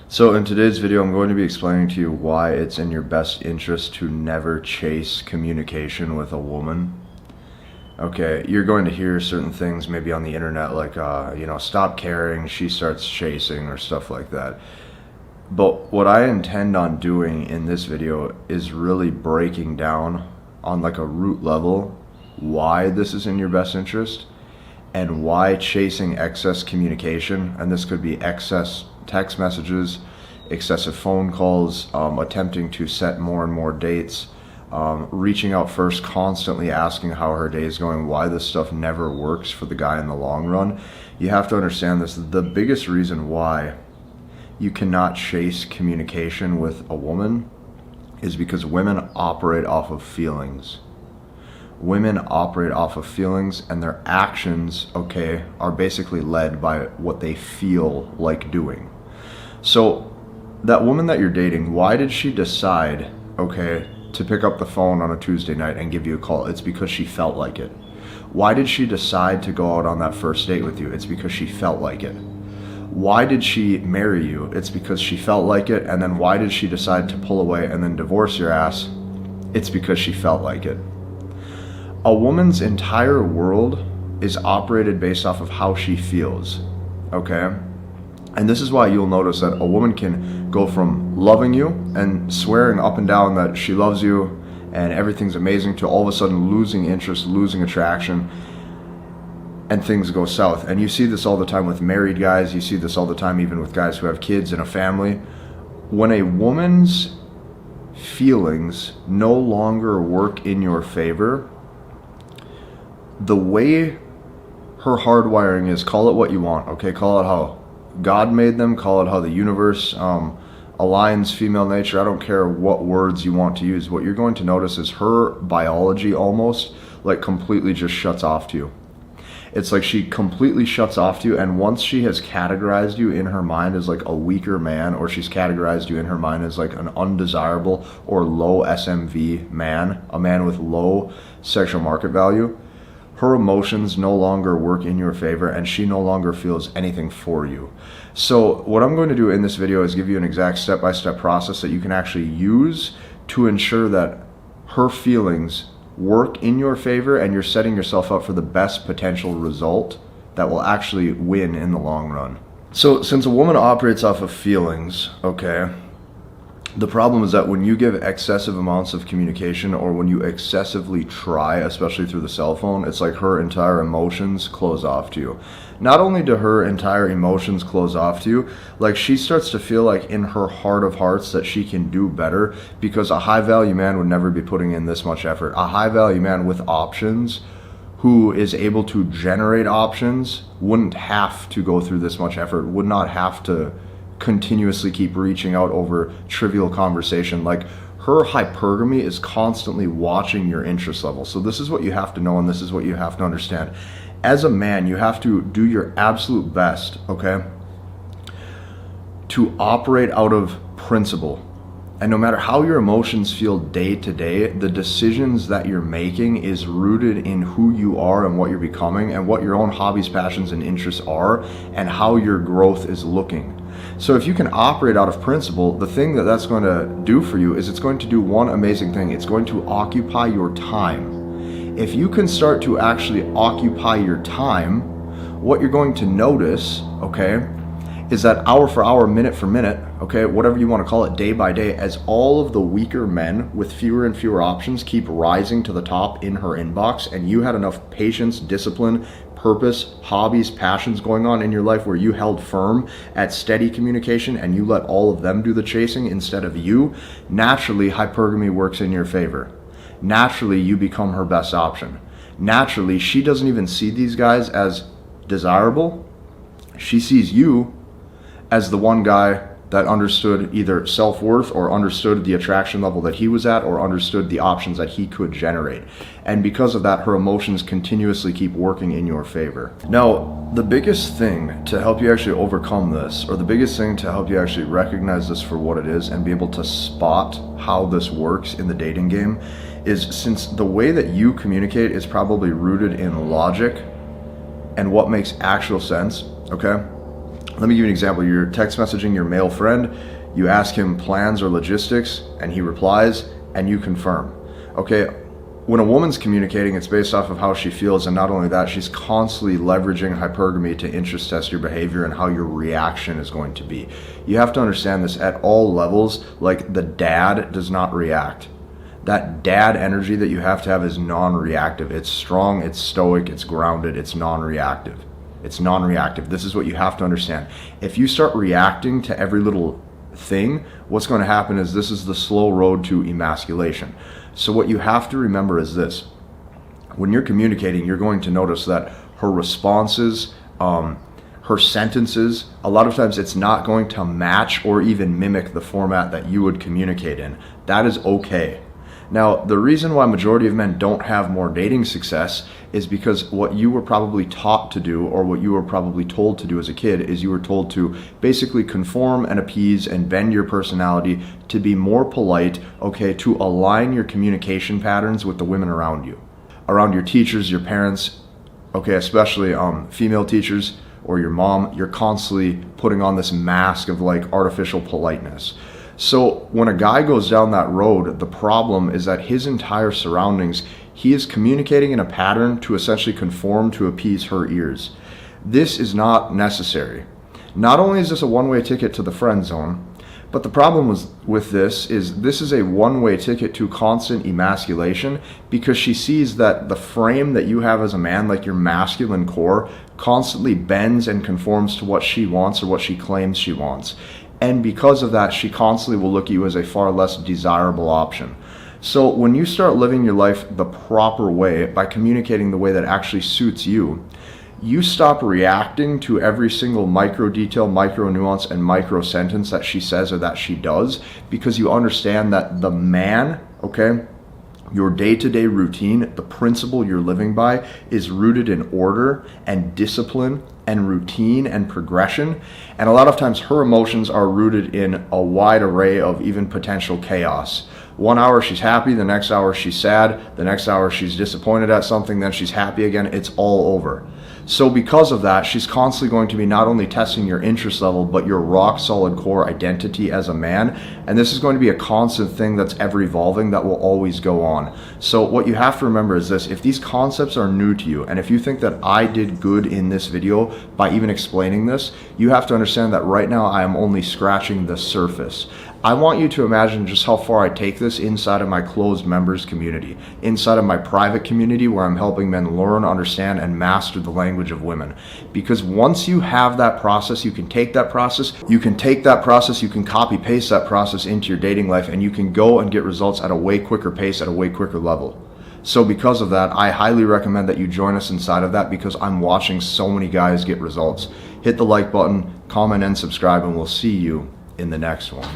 So in today's video, I'm going to be explaining to you why it's in your best interest to never chase communication with a woman. Okay, you're going to hear certain things maybe on the internet like, stop caring, she starts chasing, or stuff like that. But what I intend on doing in this video is really breaking down on like a root level why this is in your best interest and why chasing excess communication, and this could be excess text messages, excessive phone calls, attempting to set more and more dates, reaching out first, constantly asking how her day is going, why this stuff never works for the guy in the long run. You have to understand this. The biggest reason why you cannot chase communication with a woman is because women operate off of feelings. Women operate off of feelings, and their actions, are basically led by what they feel like doing. So that woman that you're dating, why did she decide, to pick up the phone on a Tuesday night and give you a call? It's because she felt like it. Why did she decide to go out on that first date with you? It's because she felt like it. Why did she marry you? It's because she felt like it. And then why did she decide to pull away and then divorce your ass? It's because she felt like it. A woman's entire world is operated based off of how she feels, And this is why you'll notice that a woman can go from loving you and swearing up and down that she loves you and everything's amazing to all of a sudden losing interest, losing attraction, and things go south. And you see this all the time with married guys. You see this all the time even with guys who have kids and a family. When a woman's feelings no longer work in your favor, the way her hardwiring is, call it what you want, call it how God made them, call it how the universe aligns female nature. I don't care what words you want to use. What you're going to notice is her biology almost like completely just shuts off to you. It's like she completely shuts off to you, and once she has categorized you in her mind as like a weaker man, or she's categorized you in her mind as like an undesirable or low SMV man, a man with low sexual market value, her emotions no longer work in your favor, and she no longer feels anything for you. So what I'm going to do in this video is give you an exact step-by-step process that you can actually use to ensure that her feelings work in your favor and you're setting yourself up for the best potential result that will actually win in the long run. So since a woman operates off of feelings, the problem is that when you give excessive amounts of communication, or when you excessively try, especially through the cell phone, it's like her entire emotions close off to you. Not only do her entire emotions close off to you, like she starts to feel like in her heart of hearts that she can do better, because a high value man would never be putting in this much effort. A high value man with options who is able to generate options wouldn't have to go through this much effort, would not have to continuously keep reaching out over trivial conversation. Like, her hypergamy is constantly watching your interest level. So this is what you have to know, and this is what you have to understand. As a man, you have to do your absolute best, to operate out of principle. And no matter how your emotions feel day to day, the decisions that you're making is rooted in who you are and what you're becoming, and what your own hobbies, passions, and interests are, and how your growth is looking. So if you can operate out of principle, the thing that that's going to do for you is it's going to do one amazing thing. It's going to occupy your time. If you can start to actually occupy your time, what you're going to notice, is that hour for hour, minute for minute, whatever you want to call it, day by day, as all of the weaker men with fewer and fewer options keep rising to the top in her inbox, and you had enough patience, discipline, purpose, hobbies, passions going on in your life where you held firm at steady communication and you let all of them do the chasing instead of you, naturally hypergamy works in your favor. Naturally, you become her best option. Naturally, she doesn't even see these guys as desirable. She sees you as the one guy that understood either self-worth, or understood the attraction level that he was at, or understood the options that he could generate. And because of that, her emotions continuously keep working in your favor. Now, the biggest thing to help you actually overcome this, or the biggest thing to help you actually recognize this for what it is and be able to spot how this works in the dating game, is since the way that you communicate is probably rooted in logic and what makes actual sense, Let me give you an example. You're text messaging your male friend, you ask him plans or logistics, and he replies, and you confirm. Okay, when a woman's communicating, it's based off of how she feels, and not only that, she's constantly leveraging hypergamy to interest test your behavior and how your reaction is going to be. You have to understand this at all levels. Like, the dad does not react. That dad energy that you have to have is non-reactive. It's strong, it's stoic, it's grounded, it's non-reactive. It's non-reactive. This is what you have to understand. If you start reacting to every little thing, what's going to happen is this is the slow road to emasculation. So what you have to remember is this. When you're communicating, you're going to notice that her responses, her sentences, a lot of times it's not going to match or even mimic the format that you would communicate in. That is okay. Now, the reason why majority of men don't have more dating success is because what you were probably taught to do, or what you were probably told to do as a kid, is you were told to basically conform and appease and bend your personality to be more polite, okay, to align your communication patterns with the women around you, around your teachers, your parents, okay, especially female teachers or your mom. You're constantly putting on this mask of like artificial politeness. So when a guy goes down that road, the problem is that his entire surroundings, he is communicating in a pattern to essentially conform to appease her ears. This is not necessary. Not only is this a one-way ticket to the friend zone, but the problem with this is a one-way ticket to constant emasculation, because she sees that the frame that you have as a man, like your masculine core, constantly bends and conforms to what she wants or what she claims she wants. And because of that, she constantly will look at you as a far less desirable option. So when you start living your life the proper way, by communicating the way that actually suits you, you stop reacting to every single micro detail, micro nuance, and micro sentence that she says or that she does, because you understand that the man, okay, your day-to-day routine, the principle you're living by, is rooted in order and discipline and routine and progression. And a lot of times her emotions are rooted in a wide array of even potential chaos. 1 hour she's happy, the next hour she's sad, the next hour she's disappointed at something, then she's happy again. It's all over. So because of that, she's constantly going to be not only testing your interest level, but your rock solid core identity as a man. And this is going to be a constant thing that's ever evolving, that will always go on. So what you have to remember is this: if these concepts are new to you, and if you think that I did good in this video by even explaining this, you have to understand that right now I am only scratching the surface. I want you to imagine just how far I take this inside of my closed members community, inside of my private community, where I'm helping men learn, understand, and master the language of women. Because once you have that process, you can take that process, you can copy paste that process into your dating life, and you can go and get results at a way quicker pace, at a way quicker level. So because of that, I highly recommend that you join us inside of that, because I'm watching so many guys get results. Hit the like button, comment, and subscribe, and we'll see you in the next one.